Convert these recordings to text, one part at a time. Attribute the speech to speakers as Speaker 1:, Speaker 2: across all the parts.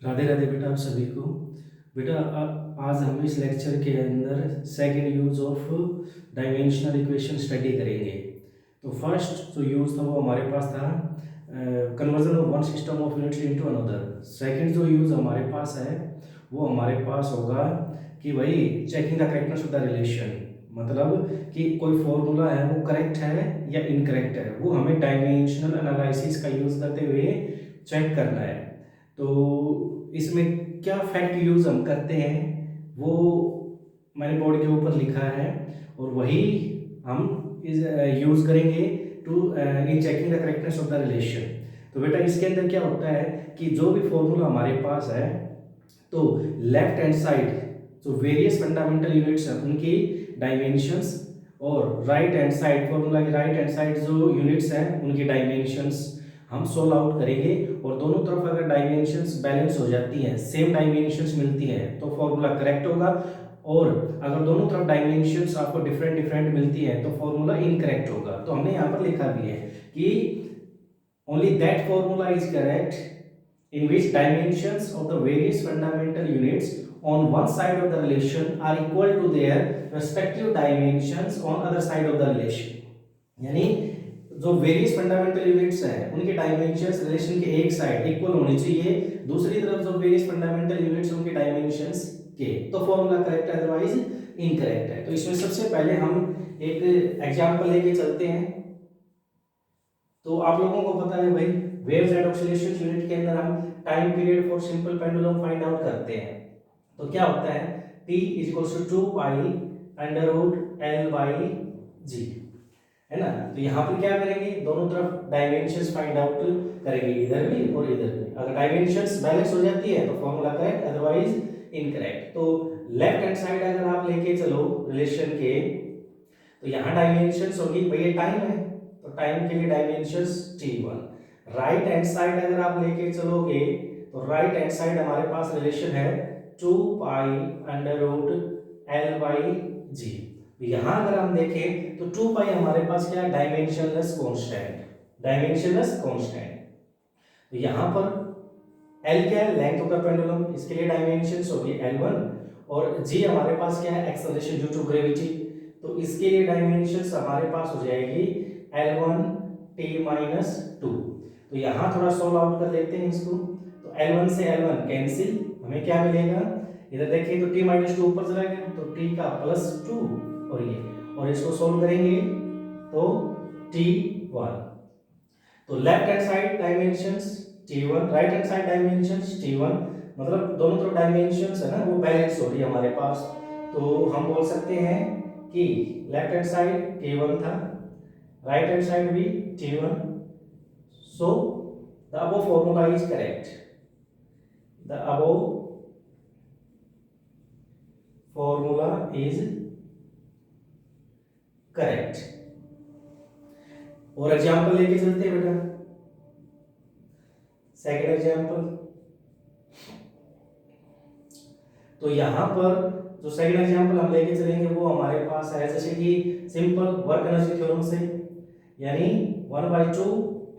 Speaker 1: राधे राधे बेटा आप सभी को। बेटा आज हम इस लेक्चर के अंदर second use of dimensional equation study करेंगे। तो फर्स्ट जो यूज था वो हमारे पास था conversion of one system of units into another. Second जो यूज हमारे पास है वो हमारे पास होगा कि भाई checking the correctness of the relation, मतलब कि कोई फॉर्मूला है वो करेक्ट है या इनकरेक्ट है, वो हमें डायमेंशनल एनालिसिस का यूज करते हुए चेक करना है। तो इसमें क्या फैक्ट यूज हम करते हैं वो मैंने बोर्ड के ऊपर लिखा है और वही हम इस यूज करेंगे to in checking the correctness of the relation. तो बेटा इसके अंदर क्या होता है कि जो भी फॉर्मूला हमारे पास है तो लेफ्ट हैंड साइड जो वेरियस फंडामेंटल यूनिट्स हैं उनकी डायमेंशंस और राइट हैंड साइड फॉर्मूला की राइट हैंड साइड जो यूनिट्स हैं उनकी डायमेंशंस हम सोल्व आउट करेंगे। और दोनों तरफ अगर डायमेंशंस बैलेंस हो जाती हैं, सेम डायमेंशंस मिलती हैं, तो फॉर्मूला करेक्ट होगा। और अगर दोनों तरफ डायमेंशंस आपको डिफरेंट डिफरेंट मिलती है तो फॉर्मूला इनकरेक्ट होगा। तो हमने यहाँ पर लिखा भी है कि only that formula is correct in which dimensions of the various fundamental units on one side of the relation are equal to their respective dimensions on other side of the relation। यानी जो various fundamental units हैं उनके dimensions relation के एक side equal होनी चाहिए, दूसरी तरफ जो वेरियस फंडामेंटल यूनिट्स उनके डायमेंशंस के, तो फॉर्मूला करेक्ट है अदरवाइज इनकरेक्ट है। तो इसमें सबसे पहले हम एक एग्जांपल लेके चलते हैं। तो आप लोगों को पता है भाई वेव्स एंड ऑसिलेशंस यूनिट के अंदर हम time period for simple pendulum find out करते हैं। तो क्या होता है t = 2 pi under root l by g, है ना। तो यहाँ पर क्या करेंगे, दोनों तरफ डायमेंशंस फाइंड आउट करेंगे, इधर भी और इधर भी। अगर डायमेंशंस बैलेंस हो जाती है तो फॉर्मूला करेक्ट अदरवाइज इनकरेक्ट। तो लेफ्ट हैंड साइड अगर आप लेके चलो रिलेशन के, तो यहाँ डायमेंशंस होगी भैया टाइम है तो टाइम के लिए dimensions t1। Right hand side अगर आप लेके चलोगे तो राइट हैंड साइड हमारे पास रिलेशन है 2 pi under root l by g। यहाँ अगर हम देखें तो 2 पाई हमारे पास क्या है, डायमेंशनलेस कांस्टेंट, डायमेंशनलेस कांस्टेंट। तो यहाँ पर l क्या है, लेंथ ऑफ द पेंडुलम, इसके लिए डायमेंशंस होगी l1। और g हमारे पास क्या है, एक्सेलरेशन ड्यू टू ग्रेविटी, तो इसके लिए डायमेंशंस हमारे पास हो जाएगी l1 t-2। तो यहाँ थोड़ा सॉल्व आउट कर लेते हैं इसको। तो l1 से l1 कैंसिल, हमें क्या मिलेगा, इधर देखिए तो t-2 ऊपर चला गया तो t का +2 और ये, और इसको सॉल्व करेंगे तो t1। तो left hand side dimensions t1, right hand side dimensions t1, मतलब दोनों तरफ डायमेंशंस है ना वो बैलेंस हो रही है हमारे पास। तो हम बोल सकते हैं कि लेफ्ट हैंड साइड t1 था, राइट हैंड साइड भी t1, so the above formula is correct, the above formula is correct। और एग्जांपल लेके चलते हैं बेटा, सेकंड एग्जांपल। तो यहां पर जो सेकंड एग्जांपल हम लेके चलेंगे वो हमारे पास है जैसे कि सिंपल वर्क एनर्जी थ्योरम से, यानी 1/2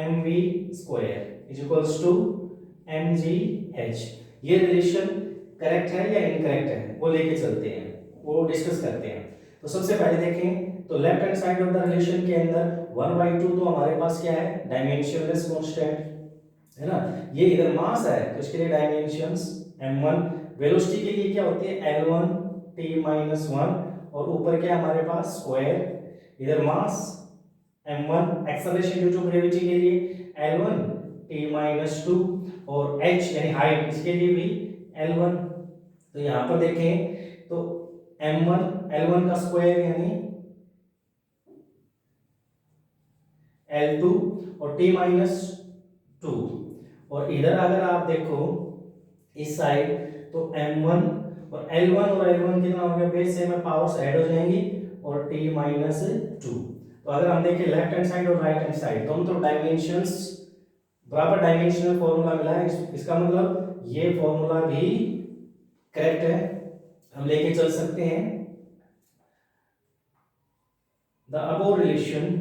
Speaker 1: mv² = mgh। ये रिलेशन करेक्ट है या इनकरेक्ट है वो लेके चलते हैं, वो डिस्कस करते हैं। तो सबसे पहले देखें तो left hand side of the relation के अंदर 1/2 तो हमारे पास क्या है, डायमेंशनलेस कांस्टेंट, है ना। ये इधर मास है तो इसके लिए डायमेंशंस m1। वेलोसिटी के लिए क्या होती है l1 t-1, और ऊपर क्या हमारे पास स्क्वायर, इधर mass m1, acceleration due to gravity के लिए l1 t-2, और h यानी हाइट इसके लिए भी l1। तो यहाँ पर देखें तो m1 l1 का स्क्वायर यानी l2 और t-2, और इधर अगर आप देखो इस साइड तो m1 और l1 और l1 कितना हो गया, बेस सेम है, पावर्स ऐड हो जाएंगी और t-2। तो अगर हम देखें लेफ्ट हैंड साइड और राइट हैंड साइड दोनों तो डायमेंशंस बराबर डायमेंशनल फॉर्मूला मिला है, इसका मतलब ये फॉर्मूला भी करेक्ट है, हम लेके चल सकते हैं। The above relation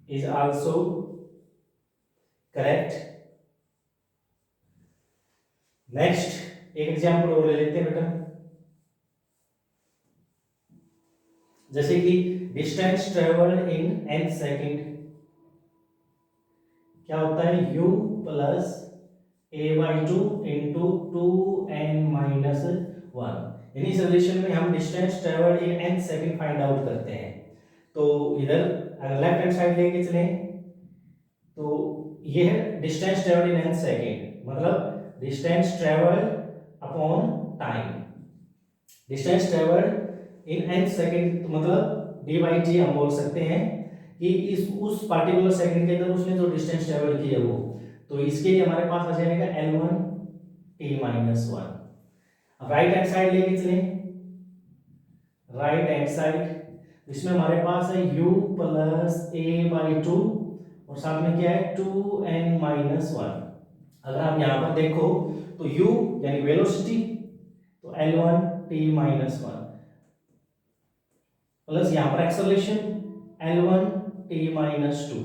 Speaker 1: is also correct next एक एग्जाम्पल और ले लेते हैं बेटा, जैसे कि distance travelled in n second क्या होता है, u plus a/2 into 2n-1। यानी इस रिलेशन में हम distance travelled in n second find out करते हैं। तो इधर अगर लेफ्ट हैंड साइड लेके चलें तो ये है distance travelled in n second, मतलब distance travelled upon time. Distance travelled in n second तो मतलब डी बाई टी हम बोल सकते हैं कि इस उस पार्टिकुलर सेकंड के अंदर उसने जो डिस्टेंस ट्रेवल किया वो, तो इसके लिए हमारे पास आ जाएगा L1 t-1। अब राइट हैंड साइड लेके चलें, राइट हैंड साइड इसमें हमारे पास है u प्लस a/2 और साथ में क्या है 2n-1। अगर आप यहां पर देखो तो u यानी वेलोसिटी, तो L1 t-1 प्लस यहां पर एक्सेलरेशन L1 t-2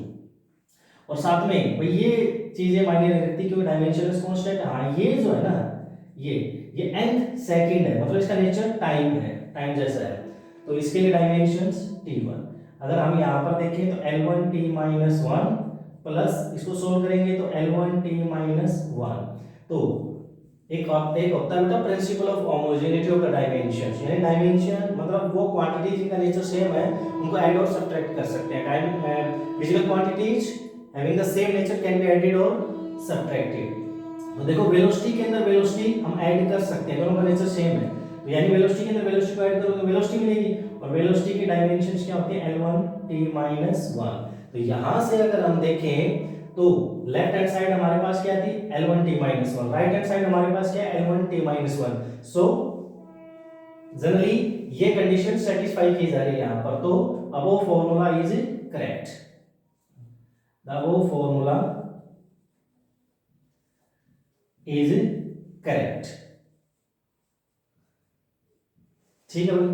Speaker 1: और साथ में भाई ये चीजें मायने नहीं रखती क्योंकि डायमेंशनलेस कांस्टेंट, हाँ ये जो है ना ये nth सेकंड है, मतलब इसका नेचर टाइम है, टाइम जैसा है, तो इसके लिए डायमेंशंस t1। अगर हम यहाँ पर देखें तो L1 t-1 प्लस इसको सोल्व करेंगे तो L1 t-1। तो एक होता है बेटा principle of homogeneity of the dimensions, यानी डायमेंशन मतलब वो क्वांटिटी जिनका नेचर सेम है उनको ऐड और सब्ट्रैक्ट कर सकते हैं। Time physical quantities having the same nature can be added और सब्ट्रैक्टेड। तो देखो वेलोसिटी के अंदर वेलोसिटी हम ऐड कर सकते हैं, दोनों का नेचर सेम है, तो यानी वेलोसिटी के अंदर वेलोसिटी को ऐड करोगे वेलोसिटी मिलेगी, और वेलोसिटी की डायमेंशंस क्या होती है L1 t-1। तो यहां से अगर हम देखें तो लेफ्ट हैंड साइड हमारे पास क्या थी L1 t-1, right hand side हमारे पास क्या है L1 t-1। सो जनरली ये कंडीशन सेटिस्फाई की जा रही है यहां पर, तो above formula is correct, the above formula is correct. ठीक है भाई,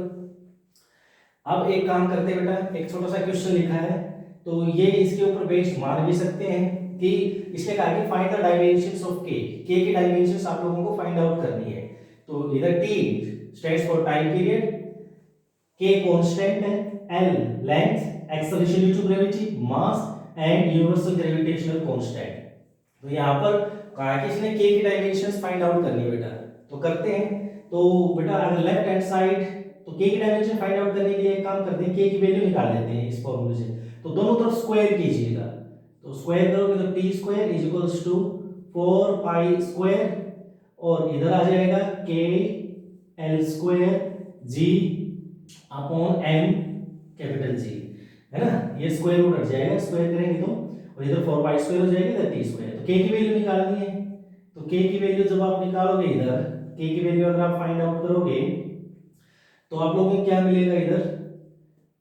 Speaker 1: अब एक काम करते हैं बेटा, एक छोटा सा क्वेश्चन लिखा है तो ये इसके ऊपर बेस्ड मान भी सकते हैं कि इसके कहा कि find the dimensions of k, k की डायमेंशंस आप लोगों को फाइंड आउट करनी है। तो इधर t stands for time period, k constant है, l length, acceleration due to gravity, mass and universal gravitational constant. तो यहाँ पर कहा कि इसने k की डायमेंशंस फाइंड आउट करनी है बेटा, तो करते हैं। तो बेटा अगर लेफ्ट हैंड साइड तो k की डायमेंशन फाइंड आउट करने के लिए एक काम करते हैं, k की वैल्यू निकाल लेते हैं इस फॉर्मूले से, तो दोनों तरफ स्क्वायर कीजिएगा, तो स्क्वायर करोगे तो t square is equals to 4 pi square और इधर आ जाएगा k l square g upon m capital G, है ना, ये स्क्वायर रूट हट जाएगा, स्क्वायर करेंगे तो, और इधर 4 पाई स्क्वायर हो जाएगी, इधर t स्क्वायर। तो k की वैल्यू निकालनी है, तो k की वैल्यू जब आप निकालोगे इधर k की वैल्यू अगर आप फाइंड आउट करोगे तो आप लोगों को क्या मिलेगा, इधर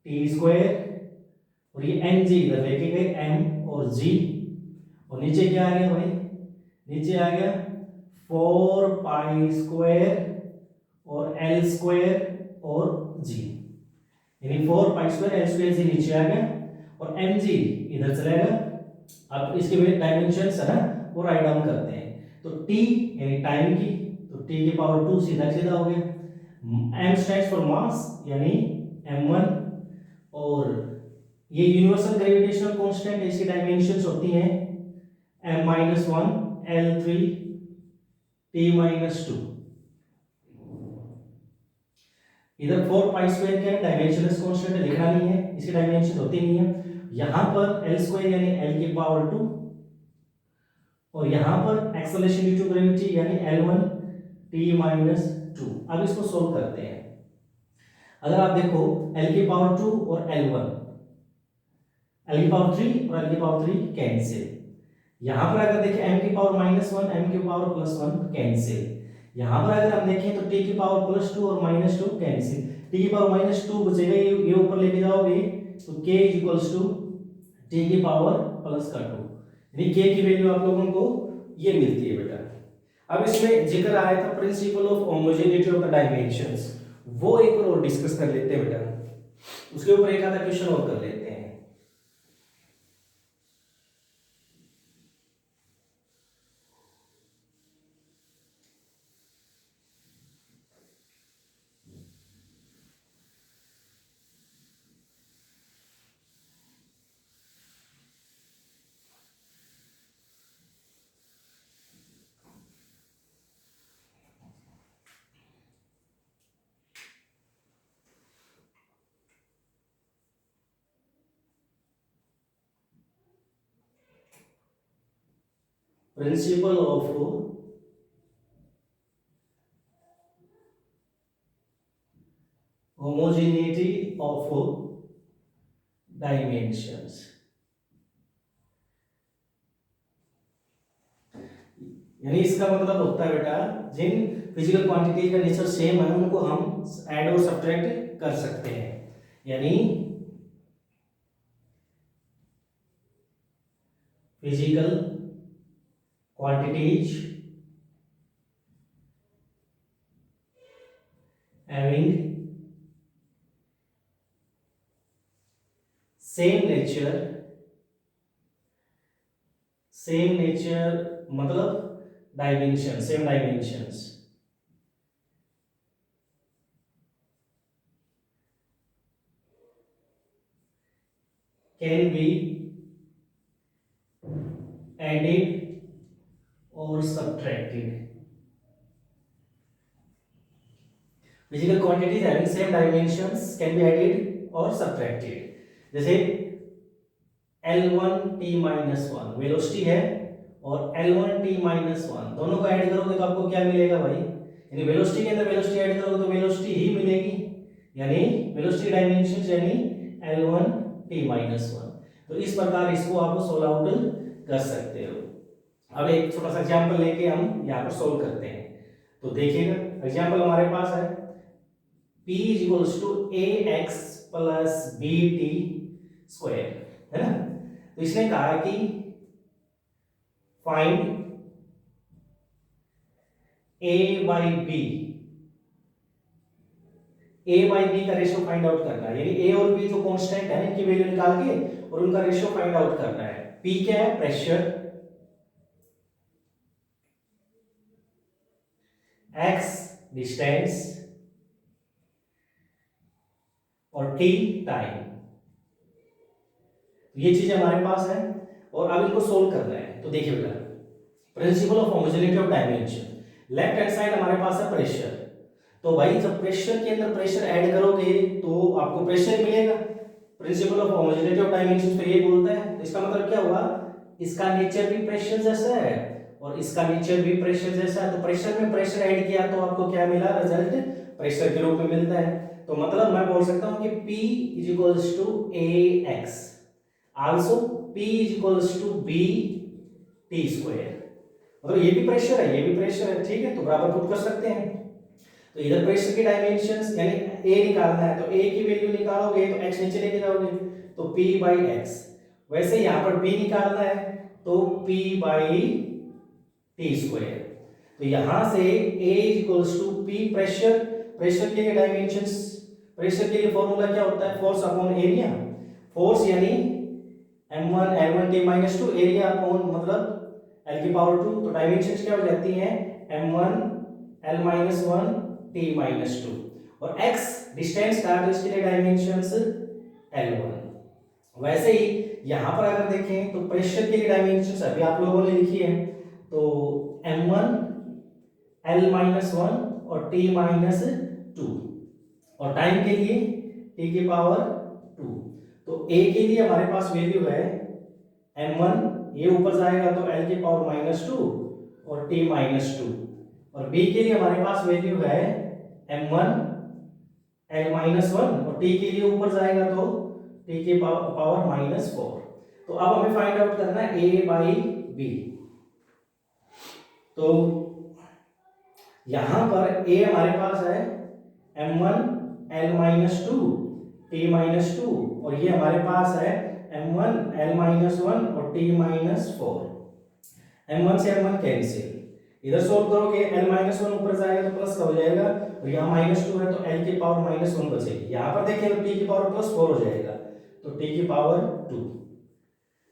Speaker 1: t स्क्वायर और ये mg इधर लेके गए m और g, और नीचे क्या आ गया भाई, नीचे आ गया 4 पाई स्क्वायर और l स्क्वायर और g, यानी 4 pi square l square g नीचे आ गया और mg इधर चलेगा। अब इसके डायमेंशंस है ना वो राइट डाउन करते हैं, तो t यानी टाइम की, तो t की पावर 2 सीधा सीधा हो गया, m स्टैंड्स फॉर मास यानी m1, और ये यूनिवर्सल ग्रेविटेशनल कांस्टेंट है, इसकी डायमेंशंस होती हैं m-1 l3 t-2। इधर 4 पाई स्क्वायर क्या है, डायमेंशनलेस कांस्टेंट है, लिखना नहीं है, इसकी डायमेंशन होती नहीं है। यहां पर l स्क्वायर यानी l की पावर 2 और यहां पर एक्सेलरेशन ड्यू टू ग्रेविटी यानी L1 t-2। अब इसको सोल्व करते हैं, अगर आप देखो l की पावर 2 और L1, l की पावर 3 और l की पावर 3 कैंसिल, यहां पर अगर देखें m की पावर -1 m की पावर +1 कैंसिल, यहां पर अगर हम देखें तो t की पावर +2 और -2 कैंसिल, t की पावर -2 बचेगा, ये ऊपर लेके जाओगे तो k t की पावर +2, यानी k की वैल्यू आप लोगों को ये मिलती है बेटा। अब इसमें जिक्र आया था principle of homogeneity of the dimensions, वो एक और डिस्कस कर लेते हैं बेटा, उसके ऊपर एक आधा क्वेश्चन और कर लेते हैं। Principle of homogeneity of dimensions. यानी इसका मतलब होता है बेटा, जिन फिजिकल क्वांटिटी का नेचर सेम है उनको हम ऐड और सब्ट्रैक्ट कर सकते हैं। यानी physical quantities having same nature मतलब dimension, same dimensions, can be added और subtracted. Physical quantities having same dimensions can be added और सब्ट्रैक्टेड। जैसे L1t-1 वेलोसिटी है और L1t-1 दोनों को ऐड करोगे तो आपको क्या मिलेगा भाई? यानी वेलोसिटी के अंदर वेलोसिटी ऐड करोगे तो वेलोसिटी ही मिलेगी, यानी वेलोसिटी डायमेंशन यानी L1t-1। तो इस प्रकार इसको आप सोल्व आउट कर सकते हो। अब एक छोटा सा एग्जांपल लेके हम यहाँ पर सोल्व करते हैं। तो देखिएगा एग्जांपल हमारे पास है P = ax + bt², है ना। तो इसने कहा कि फाइंड a by b का रेशियो फाइंड आउट करना है। यानी a और b जो कांस्टेंट है इनकी वैल्यू निकाल के और उनका रेशियो फाइंड आउट करना है। p क्या है? प्रेशर, x डिस्टेंस और t टाइम। ये चीज हमारे पास है और अब इनको सोल्व करना है। तो देखिए बेटा, principle of homogeneity of dimension, left hand side हमारे पास है प्रेशर। तो भाई जब प्रेशर के अंदर प्रेशर ऐड करोगे तो आपको प्रेशर मिलेगा। Principle of homogeneity of dimension तो ये बोलता है। तो इसका मतलब क्या हुआ, इसका नेचर भी प्रेशर जैसा है और इसका नेचर भी प्रेशर जैसा है। तो प्रेशर में प्रेशर ऐड किया तो आपको क्या मिला? रिजल्ट प्रेशर के रूप में मिलता है। तो मतलब मैं बोल सकता हूं कि P = ax, also P = bt²। मतलब ये भी प्रेशर है, ये भी प्रेशर है, ठीक है। तो बराबर पुट कर सकते हैं। तो इधर प्रेशर की डायमेंशंस यानी a निकालना है, तो a की वैल्यू निकालोगे तो x नीचे लेके जाओगे तो p/x। वैसे यहां पर b निकालना है तो p/t²। तो यहां से a = p प्रेशर, प्रेशर के लिए डायमेंशंस, प्रेशर के लिए फॉर्मूला क्या होता है? Force upon area. फोर्स यानी m1 L1t-2, एरिया अपॉन मतलब L⁻²। तो डायमेंशंस क्या हो जाती हैं? m1 L-1 t-2 और x डिस्टेंस का, तो इसके लिए डायमेंशंस L1। वैसे ही यहां पर अगर देखें तो प्रेशर के लिए डायमेंशंस अभी आप लोगों ने लिखी है, तो m1 L-1 और t-2 और टाइम के लिए t⁻²। तो a के लिए हमारे पास वैल्यू है m1, ये ऊपर जाएगा तो L⁻² और t-2, और b के लिए हमारे पास वैल्यू है m1 L-1 और t के लिए ऊपर जाएगा तो t⁻⁻⁴। तो अब हमें फाइंड आउट करना है a/b। तो यहां पर a हमारे पास है m1 L-2 t-2 और ये हमारे पास है m1 L-1 और t-4। m1 से m1 कैंसिल, इधर सोल्व करोगे L-1 ऊपर जाएगा तो प्लस का हो जाएगा और यहाँ -2 है तो L⁻⁻1 बचेगी। यहाँ पर देखिए तो t⁻+4 हो जाएगा तो t⁻2।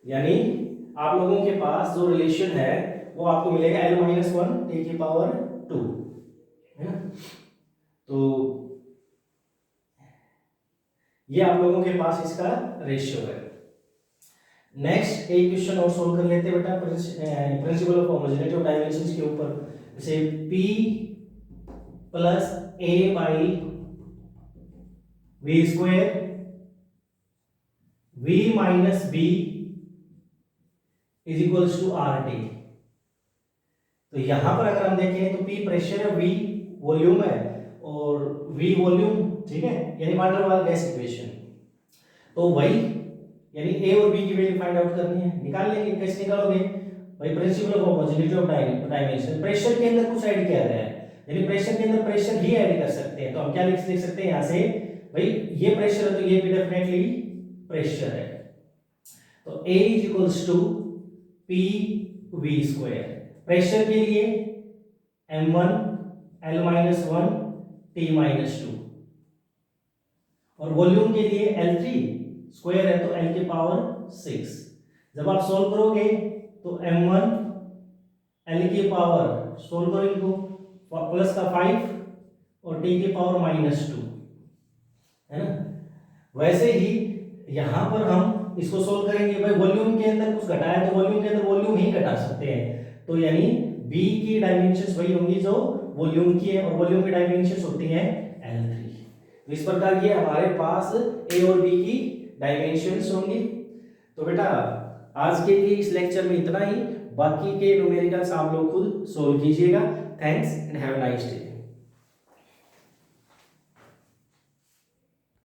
Speaker 1: यानी आप लोगों के पास जो रिलेशन है वो आपको मिलेगा L-1 t⁻2, है ना। तो ये आप लोगों के पास इसका रेशियो है। नेक्स्ट एक क्वेश्चन और सोल्व कर लेते हैं बेटा, principle of homogeneity of dimensions के ऊपर। जैसे P + a/v² v - b = RT। तो यहाँ पर अगर हम देखें तो P प्रेशर है, V वॉल्यूम है और V वॉल्यूम, ठीक है, यानी वाटर वाल गैस इक्वेशन। तो वही यानी A और B की वैल्यू फाइंड आउट करनी है, निकाल लेंगे। कैसे निकालोगे भाई? Principle of homogeneity of dimension. Pressure के अंदर कुछ ऐड किया गया है, यानी प्रेशर के अंदर प्रेशर ही ऐड कर सकते हैं। तो हम क्या लिख सकते हैं यहाँ से, भाई ये प्रेशर है तो ये भी डेफिनेटली प्रेशर है। तो A is equals to P V square. Pressure के लिए m1 L-1 T-2 और वॉल्यूम के लिए L3 स्क्वायर है तो L के पावर 6। जब आप सोल्व करोगे तो m1 L के पावर सोल्व करो इनको, प्लस का 5 और T के पावर -2, है ना। वैसे ही यहां पर हम इसको सोल्व करेंगे। भाई वॉल्यूम के अंदर कुछ घटाया तो वॉल्यूम के अंदर वॉल्यूम ही घटा सकते हैं, तो यानी B की डायमेंशंस वही होंगी जो वॉल्यूम की है, और वॉल्यूम की डायमेंशंस होती हैं L3। तो इस प्रकार ये हमारे पास A और B की डायमेंशंस होंगी। तो बेटा आज के लिए इस लेक्चर में इतना ही, बाकी के न्यूमेरिकल्स आप लोग खुद सोल्व कीजिएगा। Thanks and have a nice day.